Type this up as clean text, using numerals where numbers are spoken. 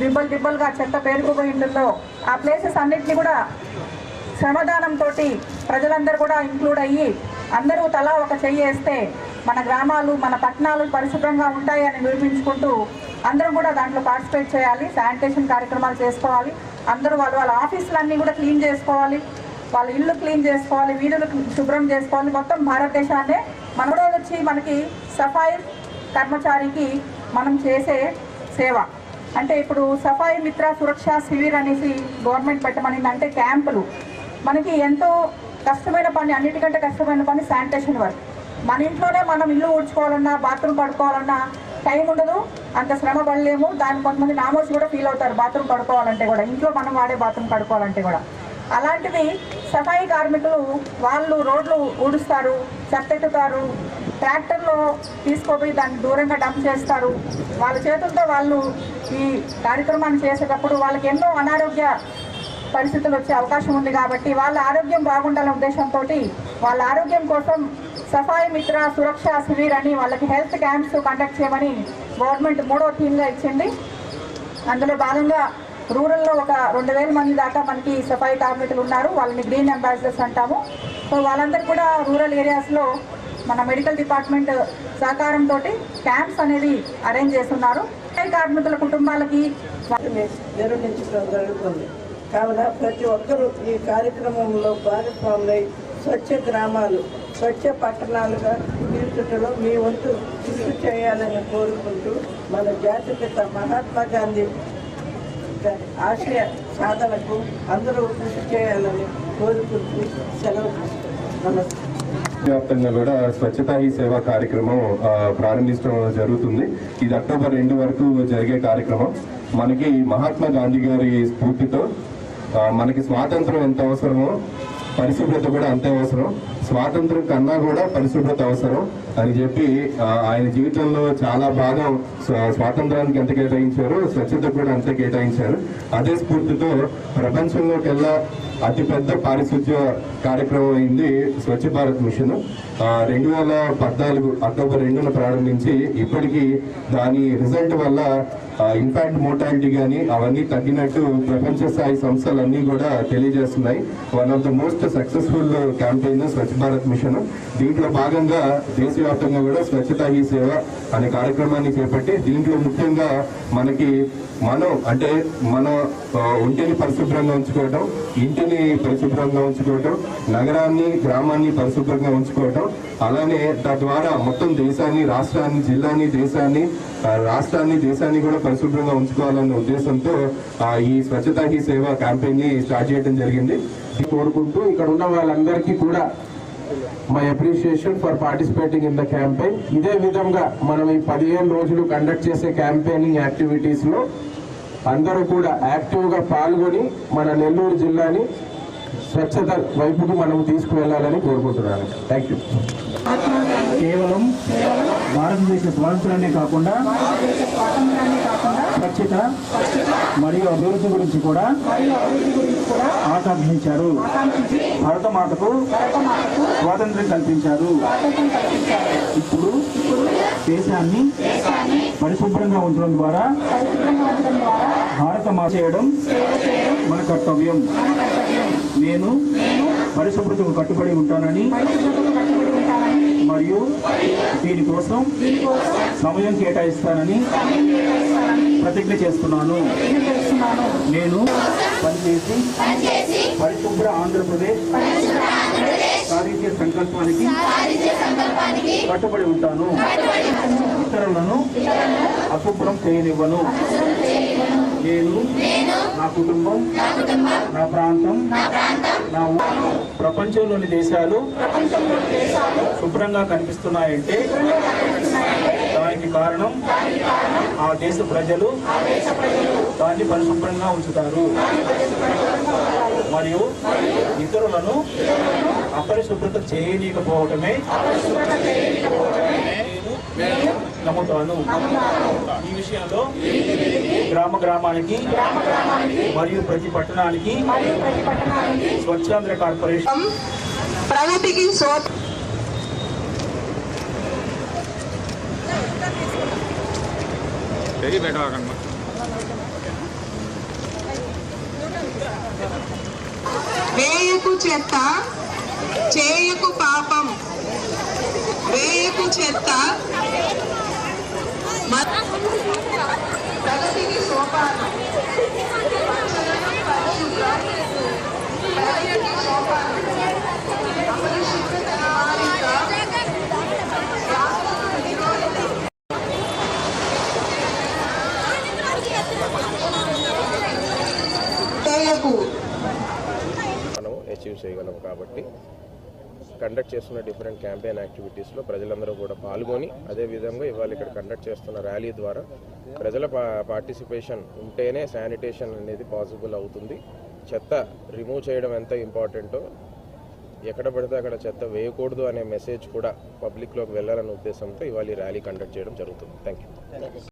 దిబ్బలుగా చెత్త పేరుకుపోయి ఉంటుందో ఆ ప్లేసెస్ అన్నిటిని కూడా శ్రమదానంతో ప్రజలందరూ కూడా ఇంక్లూడ్ అయ్యి అందరూ తలా ఒక చెయ్యి వేస్తే మన గ్రామాలు మన పట్టణాలు పరిశుభ్రంగా ఉంటాయని నిరూపించుకుంటూ అందరూ కూడా దాంట్లో పార్టిసిపేట్ చేయాలి. శానిటేషన్ కార్యక్రమాలు చేసుకోవాలి. అందరూ వాళ్ళ ఆఫీసులన్నీ కూడా క్లీన్ చేసుకోవాలి, వాళ్ళ ఇల్లు క్లీన్ చేసుకోవాలి, వీధులు శుభ్రం చేసుకోవాలి. మొత్తం భారతదేశాన్నే మనలో వచ్చి మనకి సఫాయి కర్మచారికి మనం చేసే సేవ అంటే ఇప్పుడు సఫాయి మిత్ర సురక్ష శిబిర్ అనేసి గవర్నమెంట్ పెట్టమనింది. అంటే క్యాంపులు మనకి ఎంతో కష్టమైన పని, అన్నిటికంటే కష్టమైన పని శానిటేషన్ వర్క్. మన ఇంట్లోనే మనం ఇల్లు ఊడ్చుకోవాలన్నా బాత్రూమ్ పడుకోవాలన్నా టైం ఉండదు, అంత శ్రమ పడలేము. దాన్ని కొంతమంది నామోస్ కూడా ఫీల్ అవుతారు బాత్రూమ్ పడుకోవాలంటే కూడా, ఇంట్లో మనం వాడే బాత్రూమ్ పడుకోవాలంటే కూడా. అలాంటిది సఫాయి కార్మికులు వాళ్ళు రోడ్లు ఊడుస్తారు, చెత్తెత్తుతారు, ట్రాక్టర్లో తీసుకుపోయి దాన్ని దూరంగా డంప్ చేస్తారు. వాళ్ళ చేతులతో వాళ్ళు ఈ కార్యక్రమాన్ని చేసేటప్పుడు వాళ్ళకి ఎన్నో అనారోగ్య పరిస్థితులు వచ్చే అవకాశం ఉంది. కాబట్టి వాళ్ళ ఆరోగ్యం బాగుండాలనే ఉద్దేశంతో వాళ్ళ ఆరోగ్యం కోసం సఫాయి మిత్ర సురక్ష శిబిర్ అని వాళ్ళకి హెల్త్ క్యాంప్స్ కండక్ట్ చేయమని గవర్నమెంట్ 3వ థీమ్గా ఇచ్చింది. అందులో భాగంగా రూరల్లో ఒక 2000 మంది దాకా మనకి సఫాయి కార్మికులు ఉన్నారు. వాళ్ళని గ్రీన్ అంబాసిడర్స్ అంటాము. సో వాళ్ళందరూ కూడా రూరల్ ఏరియాస్లో మన మెడికల్ డిపార్ట్మెంట్ సహకారంతో క్యాంప్స్ అనేది అరేంజ్ చేస్తున్నారు. సఫాయి కార్మికుల కుటుంబాలకి నిర్వహించడం జరుగుతుంది. కావున ప్రతి ఒక్కరూ ఈ కార్యక్రమంలో భాగస్వాములై స్వచ్ఛ గ్రామాలు స్వచ్ఛ పట్టణాలుగా తీర్చడంలో మీ వంతు కృషి చేయాలని కోరుకుంటూ మన జాతిపిత మహాత్మా గాంధీ ఆశయ సాధనకు అందరూ కృషి చేయాలని కోరుకుంటూ సెలవు. నమస్తే. వ్యాప్తంగా కూడా స్వచ్ఛతా హీ సేవ కార్యక్రమం ప్రారంభించడం జరుగుతుంది. ఇది అక్టోబర్ 2 వరకు జరిగే కార్యక్రమం. మనకి మహాత్మా గాంధీ గారి స్ఫూర్తితో మనకి స్వాతంత్రం ఎంత అవసరమో పరిశుభ్రత కూడా అంతే అవసరం, స్వాతంత్రం కన్నా కూడా పరిశుభ్రత అవసరం అని చెప్పి ఆయన జీవితంలో చాలా భాగం స్వాతంత్రానికి ఎంత కేటాయించారో స్వచ్ఛతకు కూడా అంతే కేటాయించారు. అదే స్ఫూర్తితో ప్రపంచంలోకెల్లా అతిపెద్ద పారిశుద్ధ్య కార్యక్రమం అయింది స్వచ్ఛ భారత్ మిషన్. 2014 అక్టోబర్ 2న ప్రారంభించి ఇప్పటికీ దాని రిజల్ట్ వల్ల ఇన్ఫాంట్ మోర్టాలిటీ కానీ అవన్నీ తగ్గినట్టు ప్రపంచ స్థాయి సంస్థలన్నీ కూడా తెలియజేస్తున్నాయి. One of the most successful campaign Swachh Bharat mission. దీంట్లో భాగంగా దేశవ్యాప్తంగా కూడా స్వచ్ఛతా హీ సేవ అనే కార్యక్రమాన్ని చేపట్టి దీంట్లో ముఖ్యంగా మనకి మన ఒంటిని పరిశుభ్రంగా ఉంచుకోవటం, ఇంటిని పరిశుభ్రంగా ఉంచుకోవటం, నగరాన్ని గ్రామాన్ని పరిశుభ్రంగా ఉంచుకోవటం, అలానే తద్వారా మొత్తం దేశాన్ని, రాష్ట్రాన్ని, జిల్లాని, దేశాన్ని కూడా పరిశుభ్రంగా ఉంచుకోవాలన్న ఉద్దేశంతో ఈ స్వచ్ఛతా హీ సేవ క్యాంపెయిన్ ని స్టార్ట్ చేయడం జరిగింది. కోరుకుంటూ ఇక్కడ ఉన్న వాళ్ళందరికీ కూడా my appreciation for participating in the campaign. ఇదే విధంగా మనం ఈ 15 రోజులు కండక్ట్ చేసే క్యాంపెయినింగ్ యాక్టివిటీస్ లో అందరూ కూడా యాక్టివ్ గా పాల్గొని మన నెల్లూరు జిల్లాని స్వచ్ఛత వైపుకు మనం తీసుకువెళ్లాలని కోరుకుంటున్నాను. Thank you. కేవలం భారతదేశ స్వాతంత్రాన్ని కాకుండా స్వచ్ఛత మరియు అభివృద్ధి గురించి కూడా ఆకాంక్షించారు. భారతమాతకు స్వాతంత్ర్యం కల్పించారు. ఇప్పుడు దేశాన్ని పరిశుభ్రంగా ఉంచడం ద్వారా భారతమాత చేయడం మన కర్తవ్యం. నేను పరిశుభ్రతకు కట్టుబడి ఉంటానని మరియు దీనికోసం సమయం కేటాయిస్తానని ప్రతిజ్ఞ చేస్తున్నాను. నేను పనిచేసి పరిశుభ్ర ఆంధ్రప్రదేశ్ సాధించే సంకల్పానికి కట్టుబడి ఉంటాను. ఇతరులను అశుభ్రం చేయనివ్వను. నేను, నా కుటుంబం, నా ప్రాంతం, నా ప్రపంచంలోని దేశాలు శుభ్రంగా కనిపిస్తున్నాయంటే దానికి కారణం ఆ దేశ ప్రజలు దాన్ని పరిశుభ్రంగా ఉంచుతారు మరియు ఇతరులను అపరిశుభ్రత చేయనీయకపోవటమే నమ్ముతాను. ఈ విషయంలో గ్రామానికి మరియు ప్రతి పట్టణానికి స్వచ్ఛాంధ్ర కార్పొరేషన్ ప్రగతికి बैठा వేయకు చెత్త చేయకు పాపం, వేయకు చెత్త ప్రగతికి సోపానం, ప్రగతికి సోపానం, అపరిశుభ్రత నివారిత, చేయకు మనం అచీవ్ చేయగలం కాబట్టి కండక్ట్ చేస్తున్న డిఫరెంట్ క్యాంపెయిన్ యాక్టివిటీస్లో ప్రజలందరూ కూడా పాల్గొని అదేవిధంగా ఇవాళ ఇక్కడ కండక్ట్ చేస్తున్న ర్యాలీ ద్వారా ప్రజల పార్టిసిపేషన్ ఉంటేనే శానిటేషన్ అనేది పాసిబుల్ అవుతుంది. చెత్త రిమూవ్ చేయడం ఎంత ఇంపార్టెంటో ఎక్కడ పడితే అక్కడ చెత్త వేయకూడదు అనే మెసేజ్ కూడా పబ్లిక్లోకి వెళ్ళాలనే ఉద్దేశంతో ఇవాళ ఈ ర్యాలీ కండక్ట్ చేయడం జరుగుతుంది. Thank you.